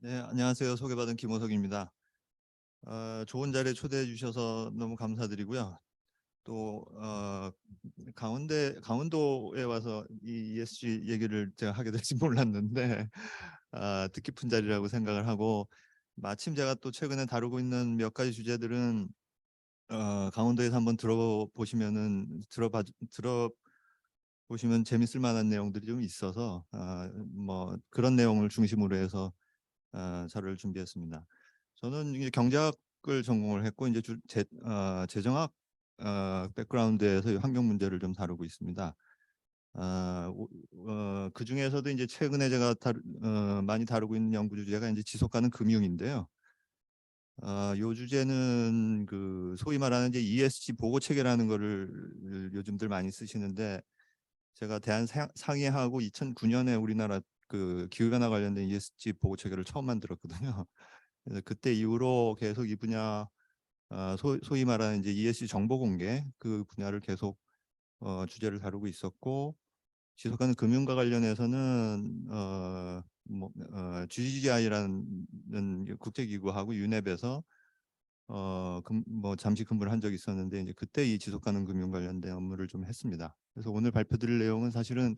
네, 안녕하세요. 소개받은 김호석입니다. 좋은 자리에 초대해 주셔서 너무 감사드리고요. 또 강원도에 와서 이 ESG 얘기를 제가 하게 될지 몰랐는데 뜻깊은 자리라고 생각을 하고, 마침 제가 또 최근에 다루고 있는 몇 가지 주제들은 강원도에서 한번 들어보시면 재밌을 만한 내용들이 좀 있어서 뭐 그런 내용을 중심으로 해서 자료를 준비했습니다. 저는 이제 경제학을 전공을 했고, 이제 재정학 백그라운드에서 환경 문제를 좀 다루고 있습니다. 그 중에서도 이제 최근에 제가 많이 다루고 있는 연구 주제가 이제 지속 가능 금융인데요. 요 주제는 그 소위 말하는 이제 ESG 보고 체계라는 거를 요즘들 많이 쓰시는데, 제가 대한상의하고 2009년에 우리나라 그 기후변화 관련된 ESG 보고 체계를 처음 만들었거든요. 그래서 그때 이후로 계속 이 분야, 소위 말하는 이제 ESG 정보 공개 그 분야를 계속 주제를 다루고 있었고, 지속가능 금융과 관련해서는 GGI라는 국제기구하고 유넵에서 뭐 잠시 근무를 한 적이 있었는데, 이제 그때 이 지속가능 금융 관련된 업무를 좀 했습니다. 그래서 오늘 발표드릴 내용은 사실은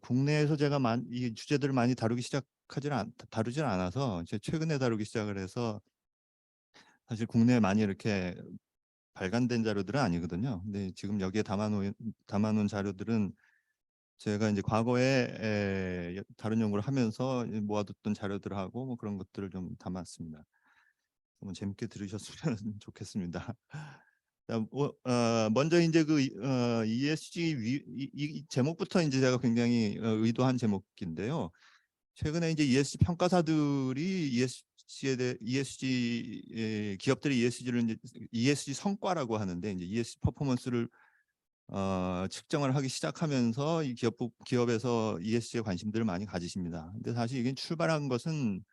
국내에서 제가 이 주제들을 많이 다루질 않아서 이제 최근에 다루기 시작을 해서, 사실 국내에 많이 이렇게 발간된 자료들은 아니거든요. 근데 지금 여기에 담아놓은 자료들은 제가 이제 과거에 다른 연구를 하면서 모아뒀던 자료들하고 뭐 그런 것들을 좀 담았습니다. 한번 재밌게 들으셨으면 좋겠습니다. 먼저 이제 그 ESG 이 제목부터 이제 제가 굉장히 의도한 제목인데요. 최근에 이제 ESG 평가사들이 ESG 기업들이 ESG를 이제 ESG 성과라고 하는데, 이제 ESG 퍼포먼스를 측정을 하기 시작하면서 이 기업에서 ESG에 관심들을 많이 가지십니다. 근데 사실 이게 출발한 것은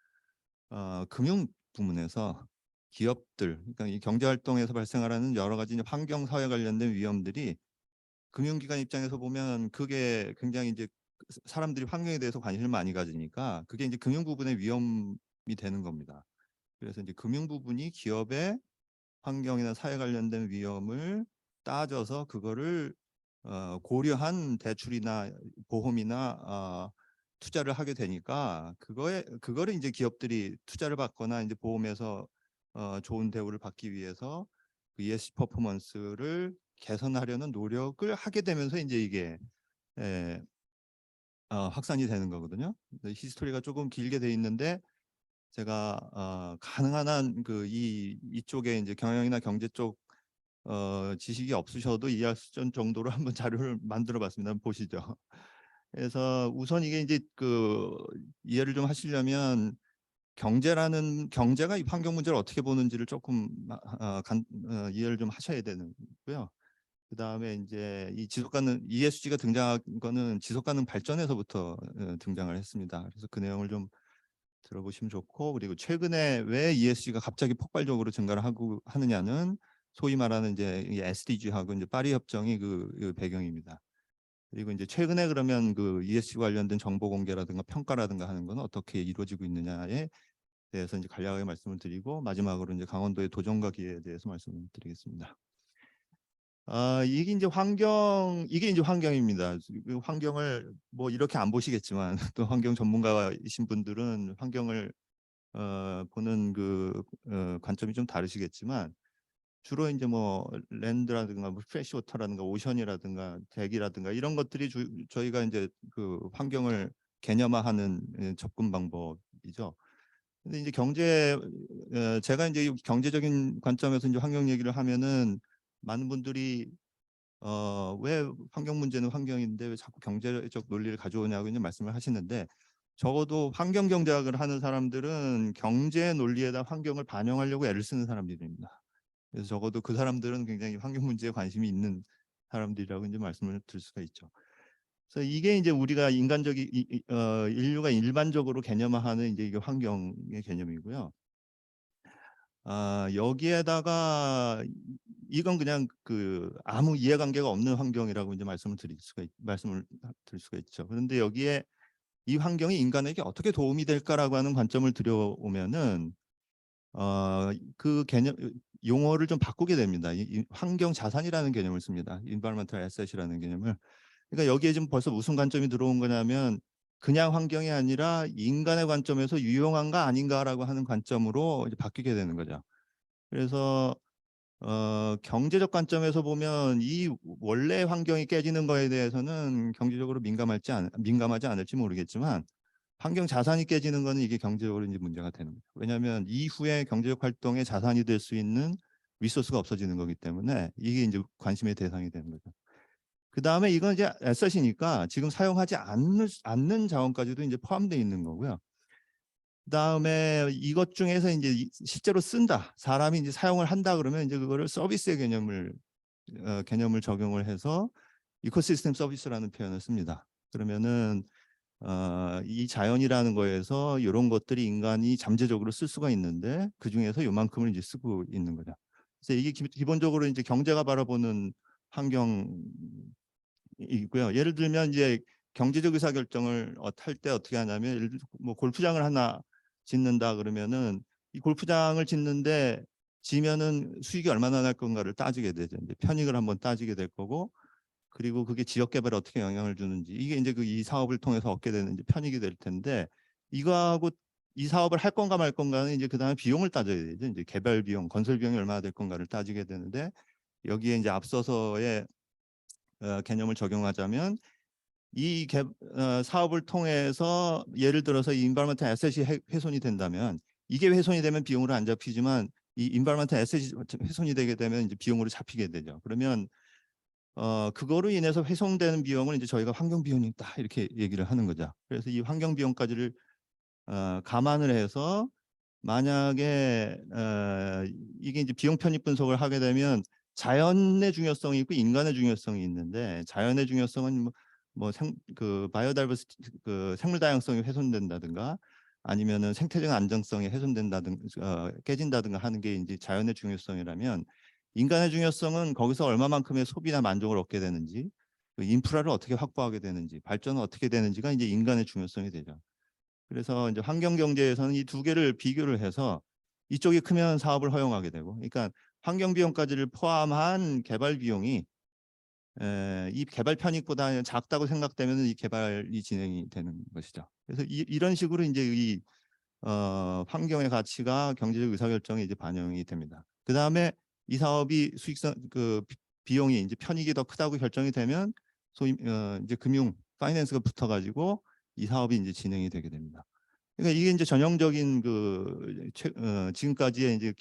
금융 부문에서 기업들, 그러니까 이 경제 활동에서 발생하는 여러 가지 환경 사회 관련된 위험들이 금융기관 입장에서 보면 그게 굉장히 이제 사람들이 환경에 대해서 관심을 많이 가지니까 그게 이제 금융 부분의 위험이 되는 겁니다. 그래서 이제 금융 부분이 기업의 환경이나 사회 관련된 위험을 따져서 그거를 고려한 대출이나 보험이나 투자를 하게 되니까, 그거를 이제 기업들이 투자를 받거나 이제 보험에서 좋은 대우를 받기 위해서 그 ESG 퍼포먼스를 개선하려는 노력을 하게 되면서 이제 이게 예, 확산이 되는 거거든요. 히스토리가 조금 길게 돼 있는데, 제가 가능한 한 그 이쪽에 이제 경영이나 경제 쪽 지식이 없으셔도 이해할 수 있는 정도로 한번 자료를 만들어 봤습니다. 한번 보시죠. 그래서 우선 이게 이제 그 이해를 좀 하시려면, 경제가 이 환경 문제를 어떻게 보는지를 조금 이해를 좀 하셔야 되는고요. 그 다음에 이제 이 지속가능 ESG가 등장한 거는 지속가능 발전에서부터 등장을 했습니다. 그래서 그 내용을 좀 들어보시면 좋고, 그리고 최근에 왜 ESG가 갑자기 폭발적으로 증가를 하느냐는 소위 말하는 이제 SDG하고 이제 파리 협정이 그 배경입니다. 그리고 이제 최근에 그러면 그 ESG 관련된 정보 공개라든가 평가라든가 하는 건 어떻게 이루어지고 있느냐에 대해서 이제 간략하게 말씀을 드리고, 마지막으로 이제 강원도의 도전과 기회에 대해서 말씀을 드리겠습니다. 이게 이제 환경입니다. 그 환경을 뭐 이렇게 안 보시겠지만 또 환경 전문가이신 분들은 환경을 보는 그 관점이 좀 다르시겠지만, 주로 이제 뭐 랜드라든가 뭐 프레시 워터라든가 오션이라든가 대기라든가 이런 것들이 저희가 이제 그 환경을 개념화하는 접근 방법이죠. 근데 이제 제가 이제 경제적인 관점에서 이제 환경 얘기를 하면은, 많은 분들이 왜 환경 문제는 환경인데 왜 자꾸 경제적 논리를 가져오냐고 이제 말씀을 하시는데, 적어도 환경 경제학을 하는 사람들은 경제 논리에다 환경을 반영하려고 애를 쓰는 사람들입니다. 그래서 적어도 그 사람들은 굉장히 환경 문제에 관심이 있는 사람들이라고 이제 말씀을 드릴 수가 있죠. 그래서 이게 이제 우리가 인류가 일반적으로 개념화하는 이제 이게 환경의 개념이고요. 여기에다가 이건 그냥 그 아무 이해관계가 없는 환경이라고 이제 말씀을 드릴 수가 있죠. 그런데 여기에 이 환경이 인간에게 어떻게 도움이 될까라고 하는 관점을 들여오면은 그 개념 용어를 좀 바꾸게 됩니다. 이 환경 자산이라는 개념을 씁니다. environmental asset이라는 개념을. 그러니까 여기에 지금 벌써 무슨 관점이 들어온 거냐면 그냥 환경이 아니라 인간의 관점에서 유용한가 아닌가라고 하는 관점으로 이제 바뀌게 되는 거죠. 그래서 경제적 관점에서 보면 이 원래 환경이 깨지는 거에 대해서는 경제적으로 민감하지 않을지 모르겠지만 환경 자산이 깨지는 거는 이게 경제적으로 이제 문제가 되는 거죠. 왜냐하면 이후에 경제적 활동의 자산이 될 수 있는 리소스가 없어지는 거기 때문에 이게 이제 관심의 대상이 되는 거죠. 그 다음에 이건 이제 에셋이니까 지금 사용하지 않는 자원까지도 이제 포함되어 있는 거고요. 그 다음에 이것 중에서 이제 실제로 쓴다, 사람이 이제 사용을 한다 그러면 이제 그거를 서비스의 개념을 적용을 해서 이코시스템 서비스라는 표현을 씁니다. 그러면은 이 자연이라는 거에서 이런 것들이 인간이 잠재적으로 쓸 수가 있는데 그 중에서 요만큼을 이제 쓰고 있는 거죠. 그래서 이게 기본적으로 이제 경제가 바라보는 환경이고요. 예를 들면 이제 경제적 의사결정을 할 때 어떻게 하냐면 예를 들어 뭐 골프장을 하나 짓는다 그러면은 이 골프장을 짓는데 지면은 수익이 얼마나 날 건가를 따지게 되죠. 이제 편익을 한번 따지게 될 거고 그리고 그게 지역 개발에 어떻게 영향을 주는지 이게 이제 그 이 사업을 통해서 얻게 되는 이제 편익이 될 텐데 이거하고 이 사업을 할 건가 말 건가는 이제 그다음에 비용을 따져야 되죠. 이제 개발 비용, 건설 비용이 얼마나 될 건가를 따지게 되는데 여기에 이제 앞서서의 개념을 적용하자면 사업을 통해서 예를 들어서 이 인바이러먼트 에셋이 훼손이 된다면 이게 훼손이 되면 비용으로 안 잡히지만 이 인바이러먼트 에셋이 훼손이 되게 되면 이제 비용으로 잡히게 되죠. 그러면 그거로 인해서 훼손되는 비용을 이제 저희가 환경 비용이다 이렇게 얘기를 하는 거죠. 그래서 이 환경 비용까지를 감안을 해서 만약에 이게 이제 비용 편입 분석을 하게 되면 자연의 중요성이 있고 인간의 중요성이 있는데 자연의 중요성은 그 바이오다이버시티 그 생물 다양성이 훼손된다든가 아니면은 생태적 안정성이 훼손된다든가 깨진다든가 하는 게 이제 자연의 중요성이라면 인간의 중요성은 거기서 얼마만큼의 소비나 만족을 얻게 되는지 그 인프라를 어떻게 확보하게 되는지 발전은 어떻게 되는지가 이제 인간의 중요성이 되죠. 그래서 이제 환경 경제에서는 이 두 개를 비교를 해서 이쪽이 크면 사업을 허용하게 되고, 그러니까 환경 비용까지를 포함한 개발 비용이 이 개발 편익보다 작다고 생각되면 이 개발이 진행이 되는 것이죠. 그래서 이런 식으로 이제 이 환경의 가치가 경제적 의사결정에 이제 반영이 됩니다. 그 다음에 이 사업이 수익성 그 비용이 이제 편익이 더 크다고 결정이 되면 소위 이제 금융 파이낸스가 붙어가지고 이 사업이 이제 진행이 되게 됩니다. 그러니까 이게 이제 전형적인 지금까지의 이제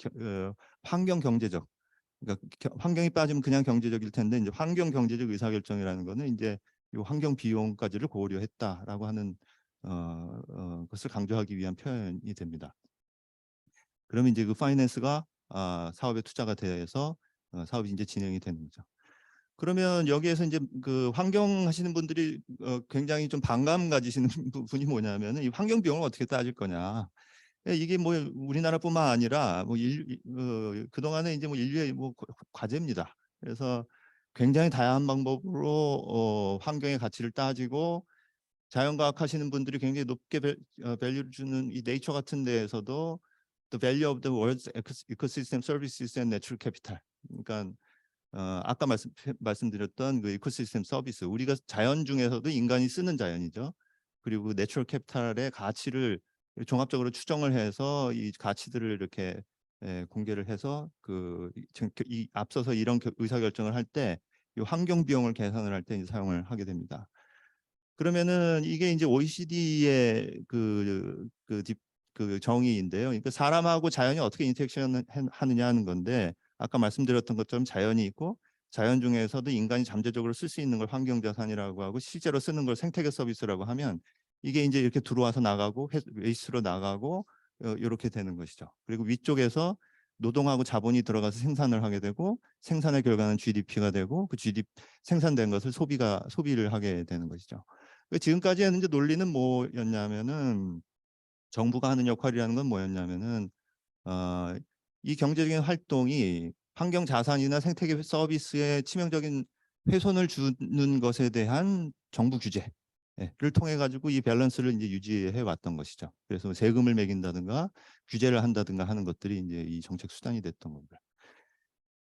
환경 경제적 그러니까 환경이 빠지면 그냥 경제적일 텐데 이제 환경 경제적 의사결정이라는 거는 이제 이 환경 비용까지를 고려했다라고 하는 것을 강조하기 위한 표현이 됩니다. 그러면 이제 그 파이낸스가 사업에 투자가 돼서 사업이 이제 진행이 되는 거죠. 그러면 여기에서 이제 그 환경 하시는 분들이 굉장히 좀 반감 가지시는 부분이 뭐냐면은 이 환경 비용을 어떻게 따질 거냐. 이게 뭐 우리나라뿐만 아니라 뭐 그동안에 이제 뭐 인류의 뭐 과제입니다. 그래서 굉장히 다양한 방법으로 환경의 가치를 따지고 자연과학 하시는 분들이 굉장히 높게 밸류를 주는 이 네이처 같은 데에서도 the value of the world's ecosystem services and natural capital. 그러니까 아까 말씀드렸던 그 이코시스템 서비스, 우리가 자연 중에서도 인간이 쓰는 자연이죠. 그리고 내추럴 캐피탈의 가치를 종합적으로 추정을 해서 이 가치들을 이렇게 공개를 해서 이 앞서서 이런 의사결정을 할 때 이 환경 비용을 계산을 할 때 사용을 하게 됩니다. 그러면은 이게 이제 OECD의 그 정의인데요. 그러니까 사람하고 자연이 어떻게 인터랙션 하느냐 하는 건데 아까 말씀드렸던 것처럼 자연이 있고 자연 중에서도 인간이 잠재적으로 쓸 수 있는 걸 환경자산이라고 하고 실제로 쓰는 걸 생태계 서비스라고 하면 이게 이제 이렇게 들어와서 나가고 웨이스트로 나가고 이렇게 되는 것이죠. 그리고 위쪽에서 노동하고 자본이 들어가서 생산을 하게 되고 생산의 결과는 GDP가 되고 그 GDP 생산된 것을 소비를 하게 되는 것이죠. 지금까지는 이제 논리는 뭐였냐면은 정부가 하는 역할이라는 건 뭐였냐면은 이 경제적인 활동이 환경 자산이나 생태계 서비스에 치명적인 훼손을 주는 것에 대한 정부 규제, 를 통해 가지고 이 밸런스를 이제 유지해 왔던 것이죠. 그래서 세금을 매긴다든가 규제를 한다든가 하는 것들이 이제 이 정책 수단이 됐던 겁니다.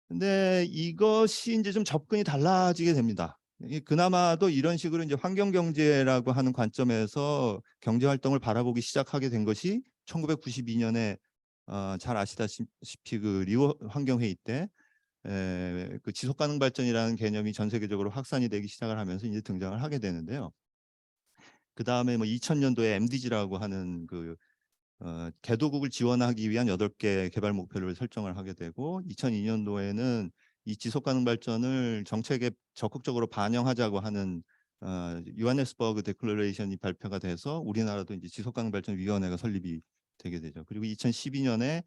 근데 이것이 이제 좀 접근이 달라지게 됩니다. 그나마도 이런 식으로 이제 환경 경제라고 하는 관점에서 경제 활동을 바라보기 시작하게 된 것이 1992년에 잘 아시다시피 그 리오 환경 회의 때 그 지속 가능 발전이라는 개념이 전 세계적으로 확산이 되기 시작을 하면서 이제 등장을 하게 되는데요. 그다음에 뭐 2000년도에 MDG라고 하는 그 개도국을 지원하기 위한 8개 개발 목표를 설정을 하게 되고 2002년도에는 이 지속 가능 발전을 정책에 적극적으로 반영하자고 하는 요하네스버그 데클러레이션이 발표가 돼서 우리나라도 이제 지속 가능 발전 위원회가 설립이 되게 되죠. 그리고 2012년에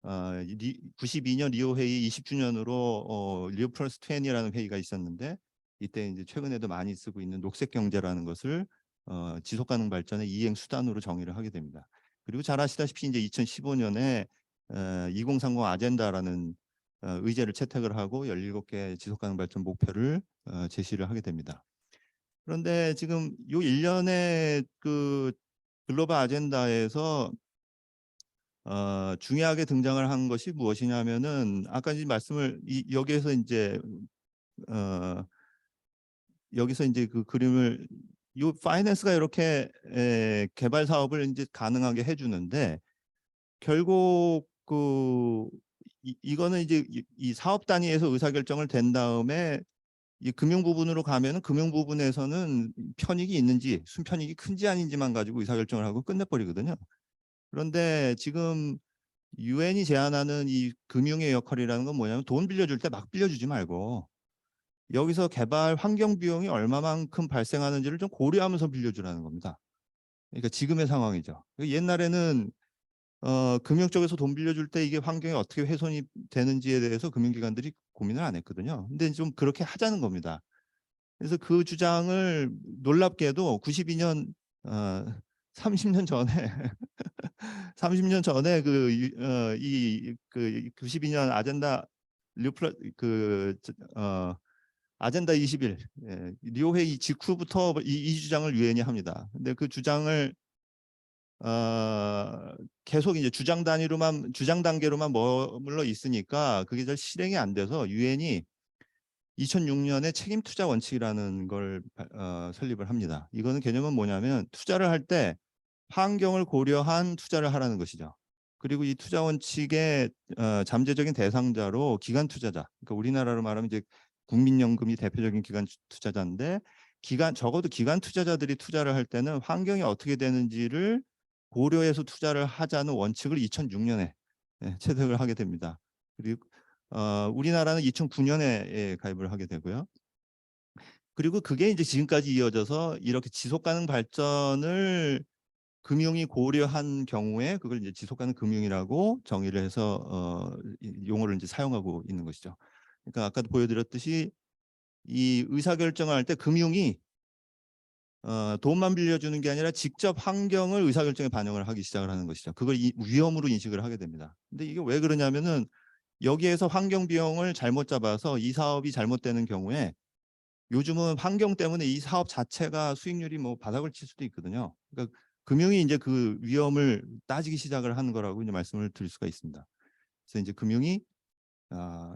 92년 리오 회의 20주년으로 리오 플러스 20라는 회의가 있었는데 이때 이제 최근에도 많이 쓰고 있는 녹색 경제라는 것을 지속 가능 발전의 이행 수단으로 정의를 하게 됩니다. 그리고 잘 아시다시피 이제 2015년에 2030 아젠다라는 의제를 채택을 하고 17개 지속 가능 발전 목표를 제시를 하게 됩니다. 그런데 지금 요 1년의 그 글로벌 아젠다에서 중요하게 등장을 한 것이 무엇이냐면은 아까 이제 말씀을 여기에서 이제 여기서 이제 그 그림을 요 파이낸스가 이렇게 개발 사업을 이제 가능하게 해주는데 결국 그 이거는 이제 이 사업 단위에서 의사결정을 된 다음에 이 금융 부분으로 가면은 금융 부분에서는 편익이 있는지 순편익이 큰지 아닌지만 가지고 의사결정을 하고 끝내버리거든요. 그런데 지금 유엔이 제안하는 이 금융의 역할이라는 건 뭐냐면 돈 빌려줄 때 막 빌려주지 말고 여기서 개발 환경 비용이 얼마만큼 발생하는지를 좀 고려하면서 빌려주라는 겁니다. 그러니까 지금의 상황이죠. 옛날에는 금융 쪽에서 돈 빌려줄 때 이게 환경에 어떻게 훼손이 되는지에 대해서 금융기관들이 고민을 안 했거든요. 근데 좀 그렇게 하자는 겁니다. 그래서 그 주장을 놀랍게도 92년 30년 전에 30년 전에 그 92년 아젠다 리플 아젠다 21 리오 회의 직후부터 이 주장을 유엔이 합니다. 근데 그 주장을 계속 이제 주장 단계로만 머물러 있으니까 그게 잘 실행이 안 돼서 유엔이 2006년에 책임 투자 원칙이라는 걸 설립을 합니다. 이거는 개념은 뭐냐면 투자를 할 때 환경을 고려한 투자를 하라는 것이죠. 그리고 이 투자 원칙의 잠재적인 대상자로 기관 투자자, 그러니까 우리나라로 말하면 이제 국민연금이 대표적인 기관 투자자인데 적어도 기관 투자자들이 투자를 할 때는 환경이 어떻게 되는지를 고려해서 투자를 하자는 원칙을 2006년에 채택을 하게 됩니다. 그리고 우리나라는 2009년에 가입을 하게 되고요. 그리고 그게 이제 지금까지 이어져서 이렇게 지속 가능 발전을 금융이 고려한 경우에 그걸 이제 지속 가능 금융이라고 정의를 해서 용어를 이제 사용하고 있는 것이죠. 그러니까 아까도 보여드렸듯이 이 의사결정을 할 때 금융이 돈만 빌려주는 게 아니라 직접 환경을 의사결정에 반영을 하기 시작을 하는 것이죠. 그걸 위험으로 인식을 하게 됩니다. 근데 이게 왜 그러냐면은 여기에서 환경 비용을 잘못 잡아서 이 사업이 잘못되는 경우에 요즘은 환경 때문에 이 사업 자체가 수익률이 뭐 바닥을 칠 수도 있거든요. 그러니까 금융이 이제 그 위험을 따지기 시작을 하는 거라고 이제 말씀을 드릴 수가 있습니다. 그래서 이제 금융이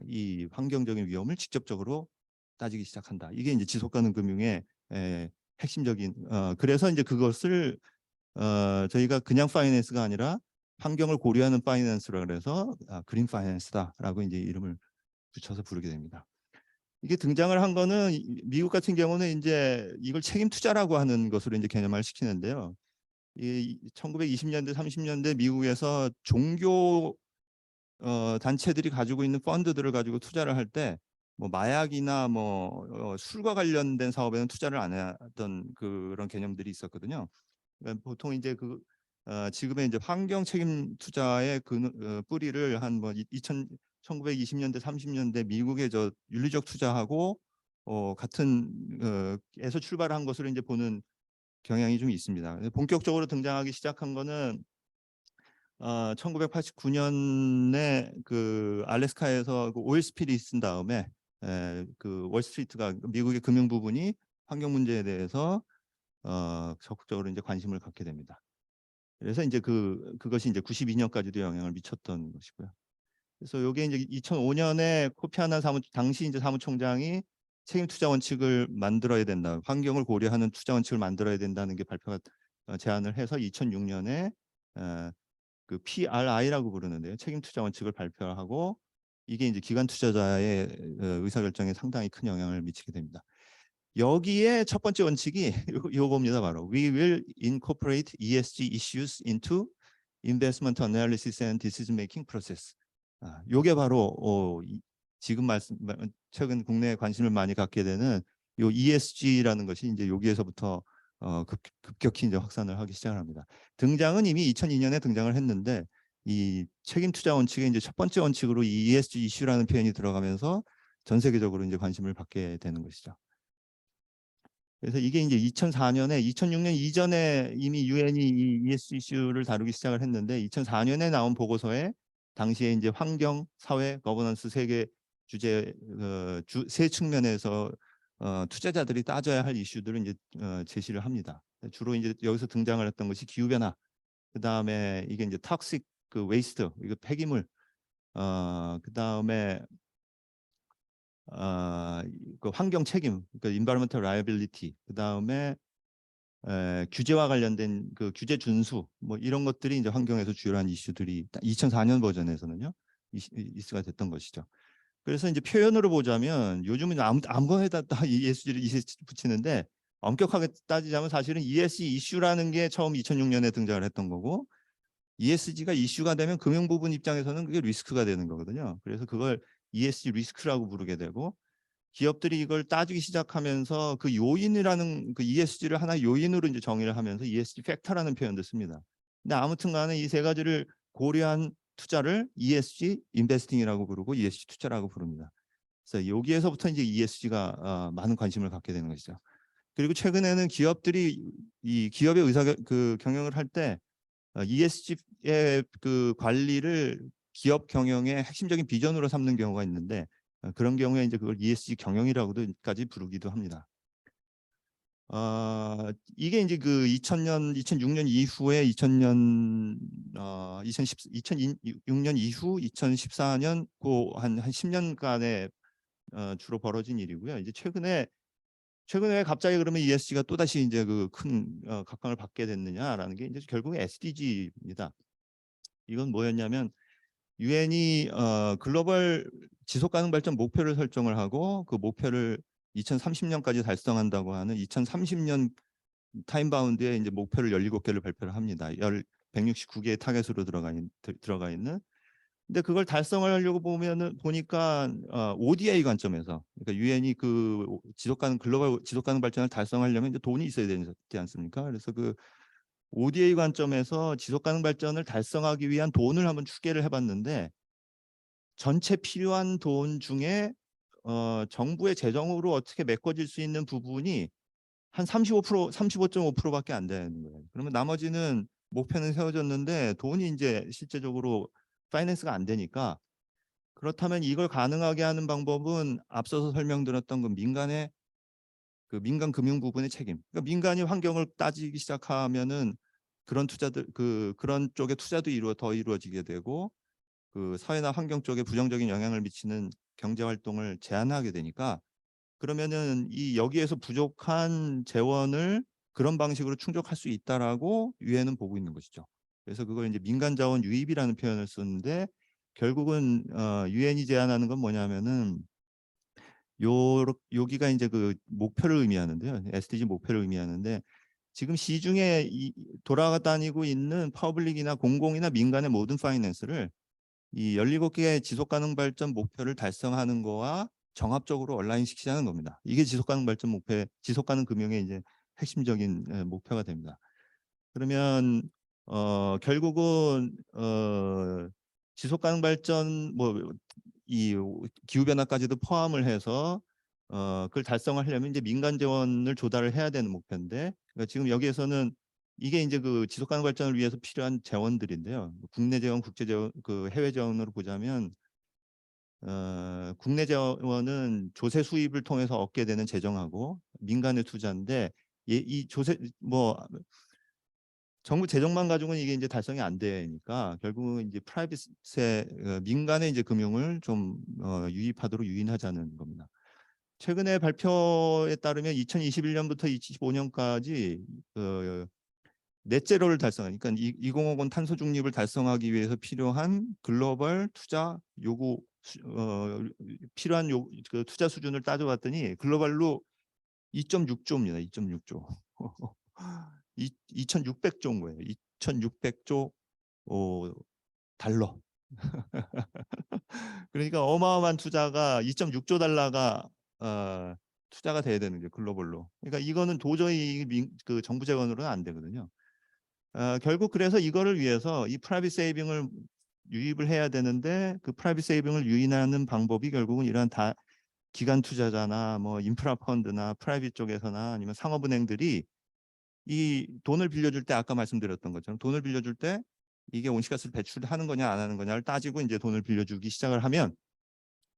이 환경적인 위험을 직접적으로 따지기 시작한다. 이게 이제 지속가능 금융의 핵심적인 그래서 이제 그것을 저희가 그냥 파이낸스가 아니라 환경을 고려하는 파이낸스라 그래서 그린 파이낸스다라고 이제 이름을 붙여서 부르게 됩니다. 이게 등장을 한 거는 미국 같은 경우는 이제 이걸 책임 투자라고 하는 것으로 이제 개념화를 시키는데요. 이 1920년대 30년대 미국에서 종교 단체들이 가지고 있는 펀드들을 가지고 투자를 할 때 뭐 마약이나 뭐 술과 관련된 사업에는 투자를 안 했던 그런 개념들이 있었거든요. 그러니까 보통 이제 지금의 이제 환경 책임 투자의 뿌리를 한 뭐 1920년대 30년대 미국의 저 윤리적 투자하고 같은 에서 출발한 것으로 이제 보는 경향이 좀 있습니다. 본격적으로 등장하기 시작한 거는 1989년에 그 알래스카에서 그 오일 스필이 쓴 다음에 그 월스트리트가 미국의 금융 부분이 환경 문제에 대해서 적극적으로 이제 관심을 갖게 됩니다. 그래서 이제 그것이 이제 92년까지도 영향을 미쳤던 것이고요. 그래서 요게 이제 2005년에 코피 아난 당시 이제 사무총장이 책임 투자 원칙을 만들어야 된다. 환경을 고려하는 투자 원칙을 만들어야 된다는 게 발표가 제안을 해서 2006년에 그 PRI라고 부르는데요. 책임 투자 원칙을 발표하고 이게 이제 기관 투자자의 의사결정에 상당히 큰 영향을 미치게 됩니다. 여기에 첫 번째 원칙이 요겁니다. 바로 We will incorporate ESG issues into investment analysis and decision making process. 요게 바로 지금 최근 국내에 관심을 많이 갖게 되는 요 ESG라는 것이 이제 여기에서부터 급격히 이제 확산을 하기 시작을 합니다. 등장은 이미 2002년에 등장을 했는데 이 책임 투자 원칙의 이제 첫 번째 원칙으로 이 ESG 이슈라는 표현이 들어가면서 전 세계적으로 이제 관심을 받게 되는 것이죠. 그래서 이게 이제 2004년에 2006년 이전에 이미 유엔이 이 ESG 이슈를 다루기 시작을 했는데 2004년에 나온 보고서에 당시에 이제 환경, 사회, 거버넌스 세 개 주제 세 측면에서 투자자들이 따져야 할 이슈들을 이제 제시를 합니다. 주로 이제 여기서 등장을 했던 것이 기후 변화, 그 다음에 이게 이제 톡식 그 웨이스트, 이거 폐기물, 그 다음에 그 환경 책임, 그 environmental liability, 그 다음에 규제와 관련된 그 규제 준수, 뭐 이런 것들이 이제 환경에서 주요한 이슈들이 2004년 버전에서는요 이슈가 됐던 것이죠. 그래서 이제 표현으로 보자면 요즘은 아무거나 다 ESG를 붙이는데 엄격하게 따지자면 사실은 ESG 이슈라는 게 처음 2006년에 등장을 했던 거고 ESG가 이슈가 되면 금융부분 입장에서는 그게 리스크가 되는 거거든요. 그래서 그걸 ESG 리스크라고 부르게 되고 기업들이 이걸 따지기 시작하면서 그 요인이라는 그 ESG를 하나의 요인으로 이제 정의를 하면서 ESG 팩터라는 표현도 씁니다. 근데 아무튼간에 이 세 가지를 고려한 투자를 ESG 인베스팅이라고 부르고 ESG 투자라고 부릅니다. 그래서 여기에서부터 이제 ESG가 많은 관심을 갖게 되는 것이죠. 그리고 최근에는 기업들이 이 기업의 경영을 할 때 ESG의 그 관리를 기업 경영의 핵심적인 비전으로 삼는 경우가 있는데 그런 경우에 이제 그걸 ESG 경영이라고도까지 부르기도 합니다. 이게 이제 그 2006년 이후에 2006년 이후 2014년 그 한 10년간에 주로 벌어진 일이고요. 이제 최근에 갑자기 그러면 ESG가 또 다시 이제 그 큰 각광을 받게 됐느냐라는 게 이제 결국 SDG입니다. 이건 뭐였냐면 유엔이 글로벌 지속가능 발전 목표를 설정을 하고 그 목표를 2030년까지 달성한다고 하는 2030년 타임바운드에 이제 목표를 17개를 발표를 합니다. 169개의 타겟으로 들어가 있는. 근데 그걸 달성을 하려고 보니까 ODA 관점에서, 그러니까 유엔이 그 글로벌 지속가능 발전을 달성하려면 이제 돈이 있어야 되지 않습니까? 그래서 그 ODA 관점에서 지속가능 발전을 달성하기 위한 돈을 한번 추계를 해봤는데 전체 필요한 돈 중에 정부의 재정으로 어떻게 메꿔질 수 있는 부분이 한 35%, 35.5%밖에 안 되는 거예요. 그러면 나머지는 목표는 세워졌는데 돈이 이제 실제적으로 파이낸스가 안 되니까 그렇다면 이걸 가능하게 하는 방법은 앞서서 설명드렸던 그 민간 금융 부분의 책임. 그러니까 민간이 환경을 따지기 시작하면은 그런 그런 쪽의 투자도 더 이루어지게 되고 그 사회나 환경 쪽에 부정적인 영향을 미치는 경제 활동을 제한하게 되니까 그러면은 여기에서 부족한 재원을 그런 방식으로 충족할 수 있다라고 유엔은 보고 있는 것이죠. 그래서 그걸 이제 민간 자원 유입이라는 표현을 쓰는데 결국은 유엔이 제안하는 건 뭐냐면은 여기가 이제 그 목표를 의미하는데요. SDG 목표를 의미하는데 지금 시중에 돌아다니고 있는 퍼블릭이나 공공이나 민간의 모든 파이낸스를 이 17개의 지속가능 발전 목표를 달성하는 거와 정합적으로 온라인시키자는 겁니다. 이게 지속가능 발전 지속가능 금융의 이제 핵심적인 목표가 됩니다. 그러면 결국은 지속가능 발전 이 기후 변화까지도 포함을 해서 그걸 달성하려면 이제 민간 재원을 조달을 해야 되는 목표인데 그러니까 지금 여기에서는 이게 이제 그 지속가능 발전을 위해서 필요한 재원들인데요. 국내 재원, 국제 재원, 그 해외 재원으로 보자면 국내 재원은 조세 수입을 통해서 얻게 되는 재정하고 민간의 투자인데 이 조세 뭐 정부 재정만 가지고는 이게 이제 달성이 안 되니까 결국은 이제 프라이빗의 민간의 이제 금융을 좀 유입하도록 유인하자는 겁니다. 최근에 발표에 따르면 2021년부터 2025년까지 넷제로를 달성하니까 그러니까 2050 탄소 중립을 달성하기 위해서 필요한 글로벌 투자 요구 필요한 그 투자 수준을 따져봤더니 글로벌로 2.6조입니다. 2.6조. 2,600조인 거예요. 2,600조 달러. 그러니까 어마어마한 투자가 2.6조 달러가 투자가 돼야 되는 게 글로벌로. 그러니까 이거는 도저히 그 정부 재원으로는 안 되거든요. 결국 그래서 이거를 위해서 이 프라이빗 세이빙을 유입을 해야 되는데 그 프라이빗 세이빙을 유인하는 방법이 결국은 이러한 다 기관 투자자나 뭐 인프라 펀드나 프라이빗 쪽에서나 아니면 상업은행들이 이 돈을 빌려줄 때 아까 말씀드렸던 것처럼 돈을 빌려줄 때 이게 온실가스를 배출하는 거냐 안 하는 거냐를 따지고 이제 돈을 빌려주기 시작을 하면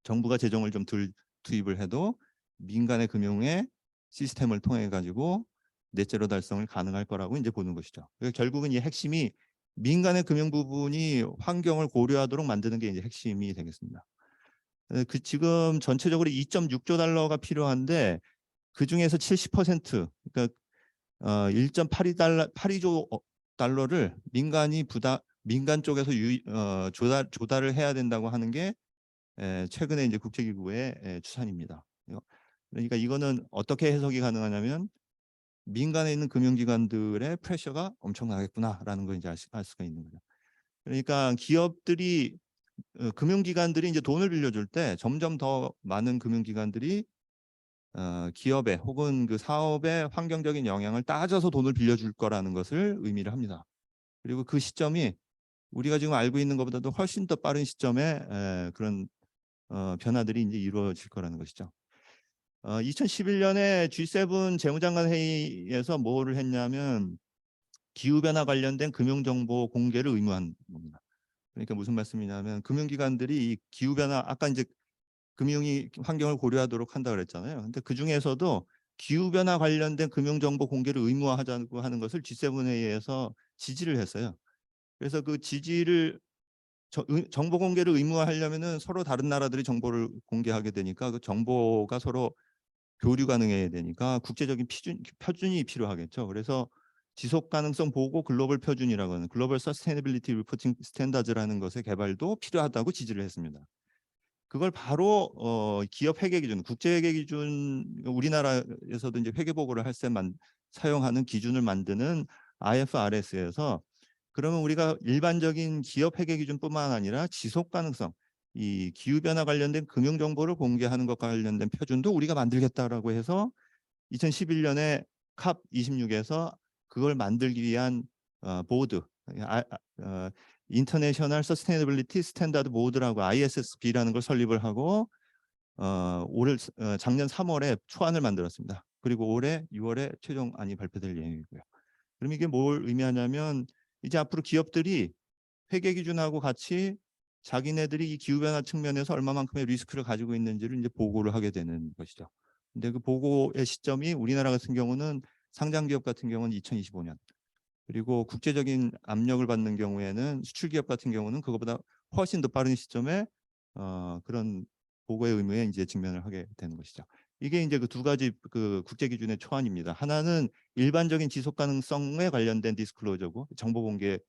정부가 재정을 좀 덜 투입을 해도 민간의 금융의 시스템을 통해 가지고 넷제로 달성을 가능할 거라고 이제 보는 것이죠. 그러니까 결국은 이 핵심이 민간의 금융 부분이 환경을 고려하도록 만드는 게 이제 핵심이 되겠습니다. 그 지금 전체적으로 2.6조 달러가 필요한데 그 중에서 70% 그러니까 1.82조 달러를 민간 쪽에서 조달을 해야 된다고 하는 게 최근에 이제 국제기구의 추산입니다. 그러니까 이거는 어떻게 해석이 가능하냐면 민간에 있는 금융기관들의 프레셔가 엄청나겠구나라는 걸 이제 알 수가 있는 거죠. 그러니까 기업들이 금융기관들이 이제 돈을 빌려줄 때 점점 더 많은 금융기관들이 기업에 혹은 그 사업의 환경적인 영향을 따져서 돈을 빌려줄 거라는 것을 의미를 합니다. 그리고 그 시점이 우리가 지금 알고 있는 것보다도 훨씬 더 빠른 시점에 그런 변화들이 이제 이루어질 거라는 것이죠. 2011년에 G7 재무장관 회의에서 뭐를 했냐면 기후변화 관련된 금융정보 공개를 의무한 겁니다. 그러니까 무슨 말씀이냐면 금융기관들이 이 기후변화 아까 이제 금융이 환경을 고려하도록 한다 그랬잖아요. 근데 그 중에서도 기후변화 관련된 금융정보 공개를 의무화하자고 하는 것을 G7 회의에서 지지를 했어요. 그래서 그 지지를 정보 공개를 의무화하려면은 서로 다른 나라들이 정보를 공개하게 되니까 그 정보가 서로 교류 가능해야 되니까 국제적인 표준이 필요하겠죠. 그래서 지속 가능성 보고 글로벌 표준이라고 하는 글로벌 서스테이너빌리티 리포팅 스탠다드라는 것의 개발도 필요하다고 지지를 했습니다. 그걸 바로 기업 회계 기준, 국제 회계 기준 우리나라에서도 이제 회계 보고를 할 때 사용하는 기준을 만드는 IFRS에서 그러면 우리가 일반적인 기업 회계 기준뿐만 아니라 지속 가능성, 이 기후 변화 관련된 금융 정보를 공개하는 것과 관련된 표준도 우리가 만들겠다라고 해서 2011년에 캅 26에서 그걸 만들기 위한 보드, 인터내셔널 서스테이너빌리티 스탠다드 보드라고 ISSB라는 걸 설립을 하고 작년 3월에 초안을 만들었습니다. 그리고 올해 6월에 최종안이 발표될 예정이고요. 그럼 이게 뭘 의미하냐면 이제 앞으로 기업들이 회계 기준하고 같이 자기네들이 이 기후변화 측면에서 얼마만큼의 리스크를 가지고 있는지를 이제 보고를 하게 되는 것이죠. 근데 그 보고의 시점이 우리나라 같은 경우는 상장 기업 같은 경우는 2025년 그리고 국제적인 압력을 받는 경우에는 수출 기업 같은 경우는 그것보다 훨씬 더 빠른 시점에 그런 보고의 의무에 이제 직면을 하게 되는 것이죠. 이게 이제 그 두 가지 그 국제 기준의 초안입니다. 하나는 일반적인 지속 가능성에 관련된 디스클로저고 정보 공개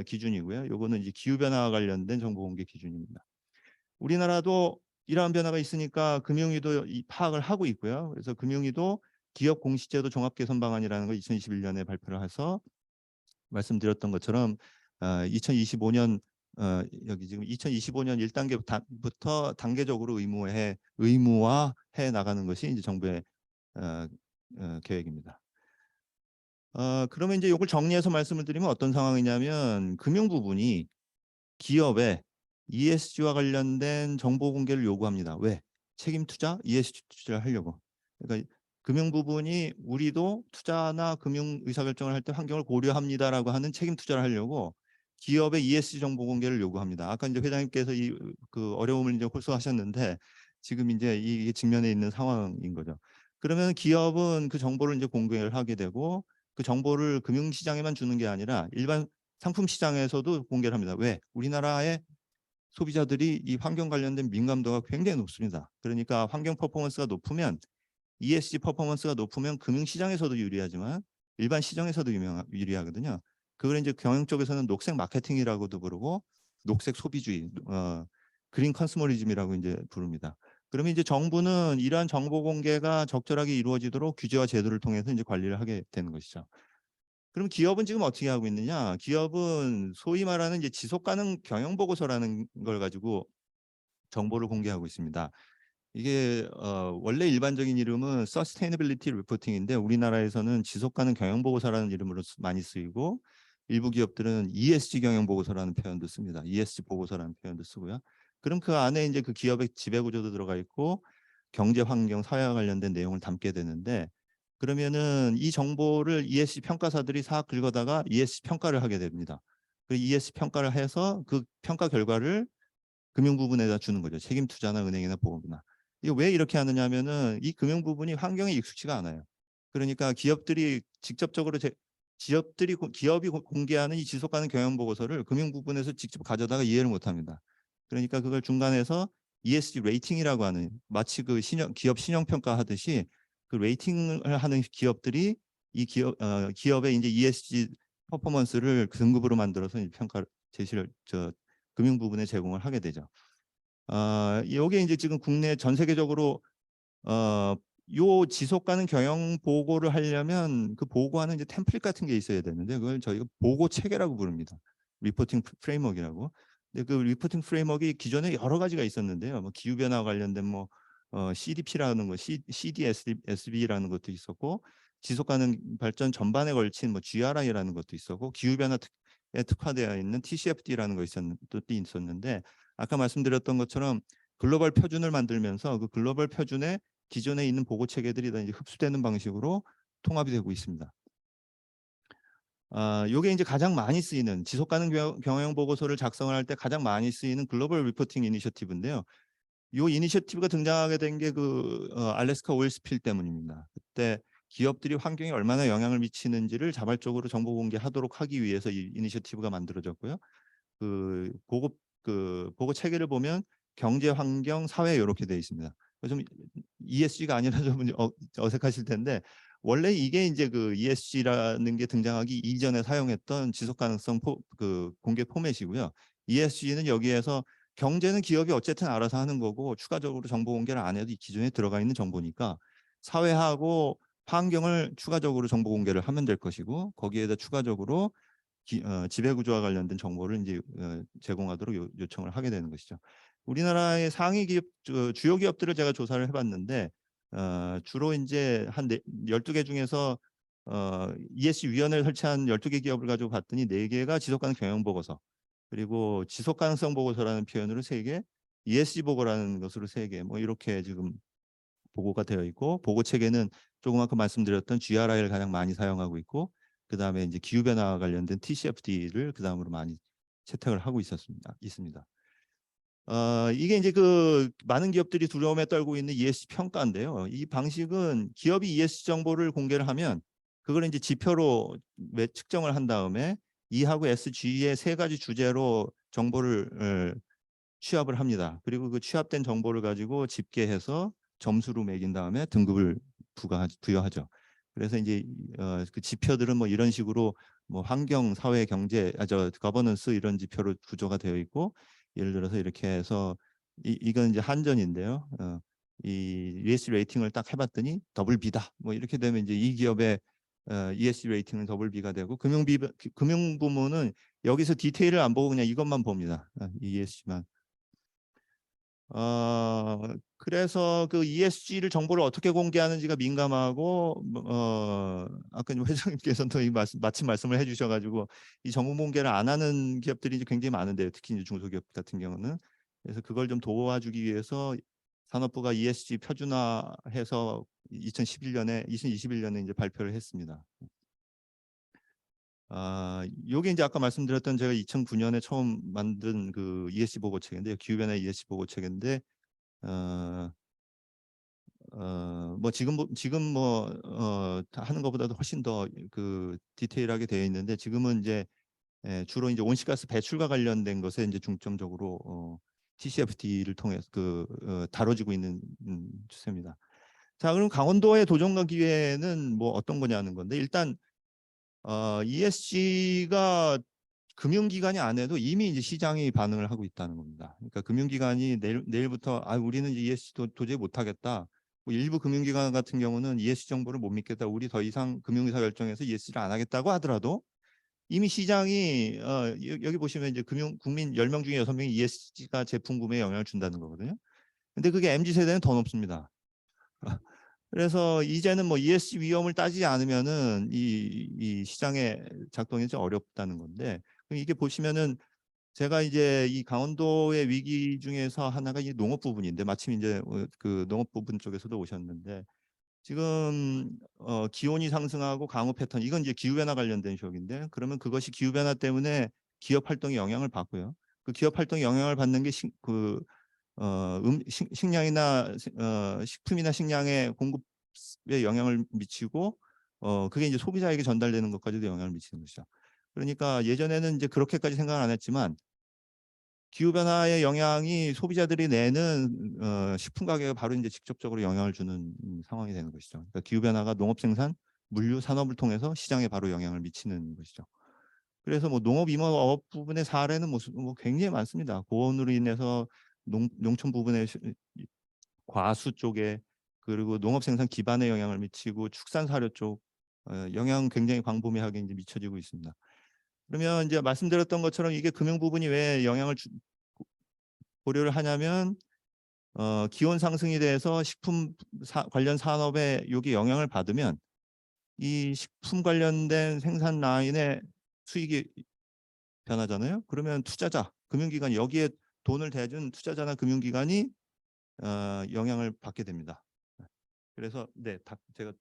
기준이고요. 요거는 이제 기후 변화와 관련된 정보 공개 기준입니다. 우리나라도 이러한 변화가 있으니까 금융위도 파악을 하고 있고요. 그래서 금융위도 기업 공시제도 종합 개선 방안이라는 걸 2021년에 발표를 해서 말씀드렸던 것처럼 2025년 여기 지금 2025년 1단계부터 단계적으로 의무화해 나가는 것이 이제 정부의 계획입니다. 그러면 이제 이걸 정리해서 말씀을 드리면 어떤 상황이냐면 금융 부분이 기업에 ESG와 관련된 정보 공개를 요구합니다. 왜? 책임 투자, ESG 투자를 하려고. 그러니까 금융 부분이 우리도 투자나 금융 의사결정을 할 때 환경을 고려합니다라고 하는 책임 투자를 하려고 기업의 ESG 정보 공개를 요구합니다. 아까 이제 회장님께서 그 어려움을 이제 호소하셨는데 지금 이제 이 직면에 있는 상황인 거죠. 그러면 기업은 그 정보를 이제 공개를 하게 되고 그 정보를 금융시장에만 주는 게 아니라 일반 상품 시장에서도 공개를 합니다. 왜? 우리나라의 소비자들이 이 환경 관련된 민감도가 굉장히 높습니다. 그러니까 환경 퍼포먼스가 높으면 ESG 퍼포먼스가 높으면 금융시장에서도 유리하지만 일반 시장에서도 유리하거든요. 그걸 이제 경영 쪽에서는 녹색 마케팅이라고도 부르고 녹색 소비주의, 그린 컨슈머리즘이라고 이제 부릅니다. 그러면 이제 정부는 이러한 정보 공개가 적절하게 이루어지도록 규제와 제도를 통해서 이제 관리를 하게 되는 것이죠. 그럼 기업은 지금 어떻게 하고 있느냐? 기업은 소위 말하는 이제 지속 가능 경영 보고서라는 걸 가지고 정보를 공개하고 있습니다. 이게 원래 일반적인 이름은 Sustainability Reporting인데 우리나라에서는 지속 가능 경영 보고서라는 이름으로 많이 쓰이고 일부 기업들은 ESG 경영 보고서라는 표현도 씁니다. ESG 보고서라는 표현도 쓰고요. 그럼 그 안에 이제 그 기업의 지배 구조도 들어가 있고 경제 환경 사회와 관련된 내용을 담게 되는데 그러면은 이 정보를 ESG 평가사들이 싹 긁어다가 ESG 평가를 하게 됩니다. 그 ESG 평가를 해서 그 평가 결과를 금융 부분에다 주는 거죠. 책임 투자나 은행이나 보험이나. 이게 왜 이렇게 하느냐 하면은 이 금융 부분이 환경에 익숙치가 않아요. 그러니까 기업들이 직접적으로 기업이 공개하는 이 지속 가능 경영 보고서를 금융 부분에서 직접 가져다가 이해를 못 합니다. 그러니까 그걸 중간에서 ESG 레이팅이라고 하는 마치 그 기업 신용 평가 하듯이 그 레이팅을 하는 기업들이 이 기업의 이제 ESG 퍼포먼스를 등급으로 만들어서 평가 제시를 금융 부분에 제공을 하게 되죠. 요게 이제 지금 국내 전 세계적으로 요 지속 가능 경영 보고를 하려면 그 보고하는 이제 템플릿 같은 게 있어야 되는데 그걸 저희가 보고 체계라고 부릅니다. 리포팅 프레임워크라고. 근데 그 리포팅 프레임워크가 기존에 여러 가지가 있었는데요. 뭐 기후 변화 관련된 뭐 CDP라는 거, CDSB라는 것도 있었고 지속 가능 발전 전반에 걸친 뭐 GRI라는 것도 있었고 기후 변화에 특화되어 있는 TCFD라는 거 있었는데 아까 말씀드렸던 것처럼 글로벌 표준을 만들면서 그 글로벌 표준에 기존에 있는 보고 체계들이 다 이제 흡수되는 방식으로 통합이 되고 있습니다. 요게 이제 가장 많이 쓰이는 지속 가능 경영 보고서를 작성을 할 때 가장 많이 쓰이는 글로벌 리포팅 이니셔티브인데요. 요 이니셔티브가 등장하게 된 게 그 알래스카 오일 스필 때문입니다. 그때 기업들이 환경에 얼마나 영향을 미치는지를 자발적으로 정보 공개하도록 하기 위해서 이 이니셔티브가 만들어졌고요. 그 보고 체계를 보면 경제, 환경, 사회 이렇게 되어 있습니다. 좀 ESG가 아니라 좀 어색하실 텐데 원래 이게 이제 그 ESG라는 게 등장하기 이전에 사용했던 지속 가능성 그 공개 포맷이고요. ESG는 여기에서 경제는 기업이 어쨌든 알아서 하는 거고 추가적으로 정보 공개를 안 해도 기존에 들어가 있는 정보니까 사회하고 환경을 추가적으로 정보 공개를 하면 될 것이고 거기에다 추가적으로 지배 구조와 관련된 정보를 이제 제공하도록 요청을 하게 되는 것이죠. 우리나라의 상위 기업 주요 기업들을 제가 조사를 해봤는데 주로 이제 한 12개 중에서 ESG 위원회를 설치한 12개 기업을 가지고 봤더니 4개가 지속 가능 경영 보고서 그리고 지속 가능성 보고서라는 표현으로 3개, ESG 보고라는 것으로 3개 뭐 이렇게 지금 보고가 되어 있고 보고 체계는 조금 아까 말씀드렸던 GRI를 가장 많이 사용하고 있고 그다음에 이제 기후 변화와 관련된 TCFD를 그다음으로 많이 채택을 하고 있습니다. 이게 이제 그 많은 기업들이 두려움에 떨고 있는 ESG 평가인데요. 이 방식은 기업이 ESG 정보를 공개를 하면 그걸 이제 지표로 측정을 한 다음에 E하고 SG의 3가지 주제로 정보를 취합을 합니다. 그리고 그 취합된 정보를 가지고 집계해서 점수로 매긴 다음에 등급을 부여하죠. 그래서 이제 그 지표들은 뭐 이런 식으로 뭐 환경, 사회, 경제, 거버넌스 이런 지표로 구조가 되어 있고 예를 들어서 이렇게 해서 이건 이제 한전인데요. 이 ESG 레이팅을 딱 해봤더니 더블 B다. 뭐 이렇게 되면 이제 이 기업의 ESG 레이팅은 더블 B가 되고 금융 부문은 여기서 디테일을 안 보고 그냥 이것만 봅니다. ESG만. 그래서 그 ESG를 정보를 어떻게 공개하는지가 민감하고 아까 회장님께서도 마침 말씀을 해주셔가지고 이 정보 공개를 안 하는 기업들이 이제 굉장히 많은데요. 특히 이제 중소기업 같은 경우는 그래서 그걸 좀 도와주기 위해서 산업부가 ESG 표준화해서 2021년에 이제 발표를 했습니다. 요게 이제 아까 말씀드렸던 제가 2009년에 처음 만든 그 ESG 보고 체계인데요. 기후변화 ESG 보고 체계인데 뭐 지금 하는 것보다도 훨씬 더 그 디테일하게 되어 있는데 지금은 이제 주로 이제 온실가스 배출과 관련된 것에 이제 중점적으로 TCFD를 통해서 다뤄지고 있는 추세입니다. 자, 그럼 강원도의 도전과 기회는 뭐 어떤 거냐는 건데 일단 ESG가 금융기관이 안 해도 이미 이제 시장이 반응을 하고 있다는 겁니다. 그러니까 금융기관이 내일부터 우리는 이제 ESG 도저히 못하겠다. 뭐 일부 금융기관 같은 경우는 ESG 정보를 못 믿겠다. 우리 더 이상 금융의사 결정해서 ESG를 안 하겠다고 하더라도 이미 시장이 여기 보시면 이제 국민 10명 중에 6명이 ESG가 제품 구매에 영향을 준다는 거거든요. 근데 그게 MZ 세대는 더 높습니다. 그래서 이제는 뭐 ESG 위험을 따지지 않으면은 이 시장의 작동이 좀 어렵다는 건데 이게 보시면은 제가 이제 이 강원도의 위기 중에서 하나가 이 농업 부분인데 마침 이제 그 농업 부분 쪽에서도 오셨는데 지금 기온이 상승하고 강우 패턴 이건 이제 기후 변화 관련된 지역인데 그러면 그것이 기후 변화 때문에 기업 활동에 영향을 받고요. 그 기업 활동에 영향을 받는 게 식량이나 식품이나 식량의 공급에 영향을 미치고 그게 이제 소비자에게 전달되는 것까지도 영향을 미치는 것이죠. 그러니까 예전에는 이제 그렇게까지 생각을 안 했지만 기후 변화의 영향이 소비자들이 내는 식품 가격에 바로 이제 직접적으로 영향을 주는 상황이 되는 것이죠. 그러니까 기후 변화가 농업 생산, 물류, 산업을 통해서 시장에 바로 영향을 미치는 것이죠. 그래서 뭐 농업, 임업 부분의 사례는 뭐 굉장히 많습니다. 고온으로 인해서 농촌 부분의 과수 쪽에 그리고 농업 생산 기반에 영향을 미치고 축산 사료 쪽 영향 굉장히 광범위하게 이제 미쳐지고 있습니다. 그러면 이제 말씀드렸던 것처럼 이게 금융 부분이 왜 영향을 고려를 하냐면 기온 상승에 대해서 식품 관련 산업에 여기 영향을 받으면 이 식품 관련된 생산 라인의 수익이 변하잖아요. 그러면 투자자, 금융기관이 여기에 돈을 대준 투자자나 금융기관이 영향을 받게 됩니다. 그래서 제가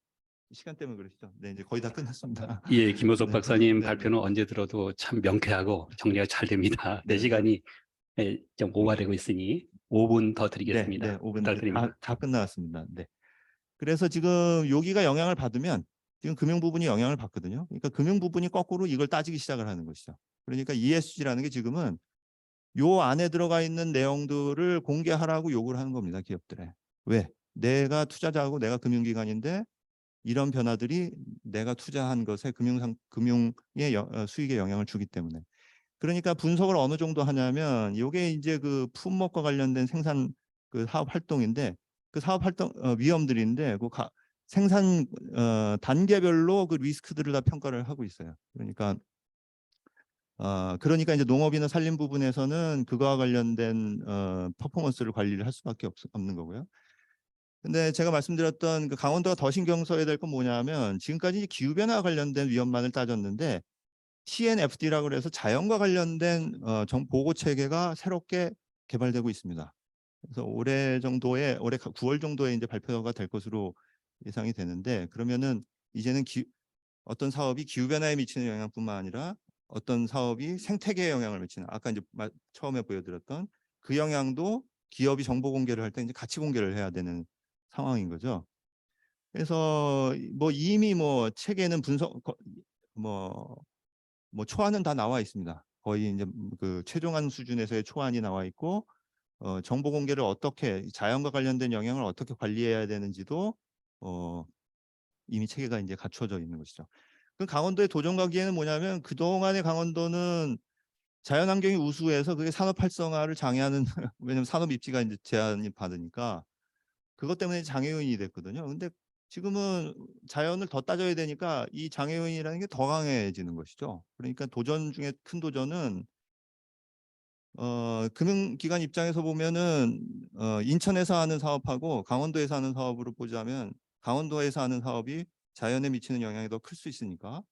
시간 때문에 그러시죠. 네, 이제 거의 다 끝났습니다. 예, 김호석 네, 박사님 네, 발표는 언제 들어도 참 명쾌하고 정리가 잘 됩니다. 내 네, 네, 시간이 좀 오버되고 있으니 5분 더 네, 네, 드리겠습니다. 5분 부탁드립니다. 다 끝나왔습니다. 네. 그래서 지금 여기가 영향을 받으면 지금 금융 부분이 영향을 받거든요. 그러니까 금융 부분이 거꾸로 이걸 따지기 시작을 하는 것이죠. 그러니까 ESG라는 게 지금은 요 안에 들어가 있는 내용들을 공개하라고 요구를 하는 겁니다. 기업들에. 왜? 내가 투자자하고 내가 금융기관인데 이런 변화들이 내가 투자한 것에 금융의 수익에 영향을 주기 때문에. 그러니까 분석을 어느 정도 하냐면 이게 이제 그 품목과 관련된 생산 그 사업 활동인데 그 사업 활동 위험들인데 생산 단계별로 그 리스크들을 다 평가를 하고 있어요. 그러니까 이제 농업이나 산림 부분에서는 그거와 관련된 퍼포먼스를 관리를 할 수밖에 없는 거고요. 근데 제가 말씀드렸던 그 강원도가 더 신경 써야 될 건 뭐냐면 지금까지 기후 변화 관련된 위험만을 따졌는데 TNFD라고 해서 자연과 관련된 보고 체계가 새롭게 개발되고 있습니다. 그래서 올해 9월 정도에 이제 발표가 될 것으로 예상이 되는데 그러면은 이제는 어떤 사업이 기후 변화에 미치는 영향뿐만 아니라 어떤 사업이 생태계에 영향을 미치는 아까 이제 처음에 보여드렸던 그 영향도 기업이 정보 공개를 할 때 이제 같이 공개를 해야 되는 상황인 거죠. 그래서 뭐 이미 뭐 책에는 초안은 다 나와 있습니다. 거의 이제 그 최종안 수준에서의 초안이 나와 있고 정보 공개를 어떻게 자연과 관련된 영향을 어떻게 관리해야 되는지도 이미 체계가 이제 갖춰져 있는 것이죠. 그 강원도의 도전 과기에는 뭐냐면 그동안의 강원도는 자연환경이 우수해서 그게 산업 활성화를 장애하는 왜냐면 산업 입지가 이제 제한이 받으니까 그것 때문에 장애 요인이 됐거든요. 근데 지금은 자연을 더 따져야 되니까 이 장애 요인이라는 게 더 강해지는 것이죠. 그러니까 도전 중에 큰 도전은 금융기관 입장에서 보면은 인천에서 하는 사업하고 강원도에서 하는 사업으로 보자면 강원도에서 하는 사업이 자연에 미치는 영향이 더 클 수 있으니까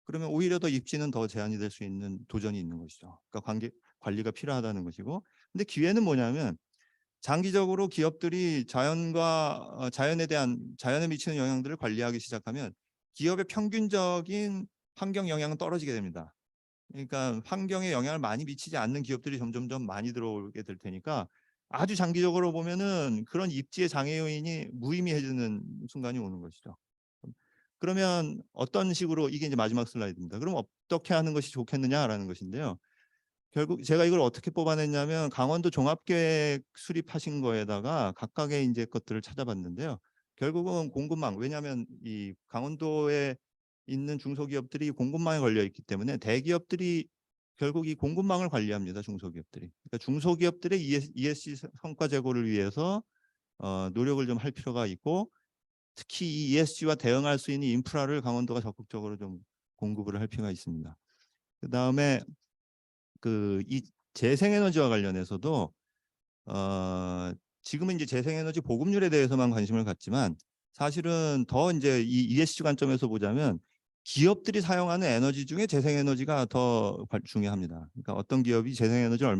그러면 오히려 더 입지는 더 제한이 될 수 있는 도전이 있는 것이죠. 그러니까 관리가 필요하다는 것이고 근데 기회는 뭐냐면 장기적으로 기업들이 자연에 미치는 영향들을 관리하기 시작하면 기업의 평균적인 환경 영향은 떨어지게 됩니다. 그러니까 환경에 영향을 많이 미치지 않는 기업들이 점점점 많이 들어오게 될 테니까 아주 장기적으로 보면은 그런 입지의 장애 요인이 무의미해지는 순간이 오는 것이죠. 그러면 어떤 식으로 이게 이제 마지막 슬라이드입니다. 그럼 어떻게 하는 것이 좋겠느냐라는 것인데요. 결국 제가 이걸 어떻게 뽑아냈냐면 강원도 종합계획 수립하신 거에다가 각각의 이제 것들을 찾아봤는데요. 결국은 공급망, 왜냐하면 이 강원도에 있는 중소기업들이 공급망에 걸려 있기 때문에 대기업들이 결국 이 공급망을 관리합니다. 중소기업들이. 그러니까 중소기업들의 ESG 성과 제고를 위해서 노력을 좀 할 필요가 있고, 특히 이 ESG와 대응할 수 있는 인프라를 강원도가 적극적으로 좀 공급을 할 필요가 있습니다. 그다음에 그 이 재생에너지와 관련해서도 지금은 이제 재생에너지 보급률에 대해서만 관심을 갖지만, 사실은 더 이제 이 ESG 관점에서 보자면 기업들이 사용하는 에너지 중에 재생에너지가 더 중요합니다. 그러니까 어떤 기업이 재생에너지를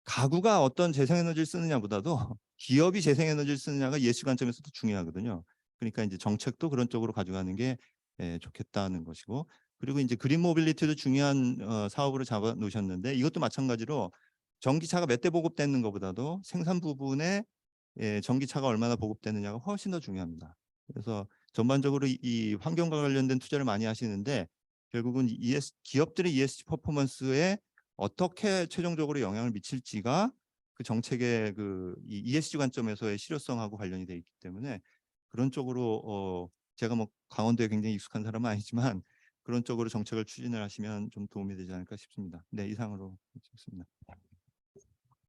가구가 어떤 재생에너지를 쓰느냐보다도 기업이 재생에너지를 쓰느냐가 ESG 관점에서도 중요하거든요. 그러니까 이제 정책도 그런 쪽으로 가져가는 게 좋겠다는 것이고, 그리고 이제 그린 모빌리티도 중요한 사업으로 잡아 놓으셨는데, 이것도 마찬가지로 전기차가 몇 대 보급되는 것보다도 생산 부분에 전기차가 얼마나 보급되느냐가 훨씬 더 중요합니다. 그래서 전반적으로 이 환경과 관련된 투자를 많이 하시는데, 결국은 기업들의 ESG 퍼포먼스에 어떻게 최종적으로 영향을 미칠지가 그 정책의 이 ESG 관점에서의 실효성하고 관련이 되어 있기 때문에, 그런 쪽으로 제가 뭐 강원도에 굉장히 익숙한 사람은 아니지만 그런 쪽으로 정책을 추진을 하시면 좀 도움이 되지 않을까 싶습니다. 네, 이상으로 있습니다.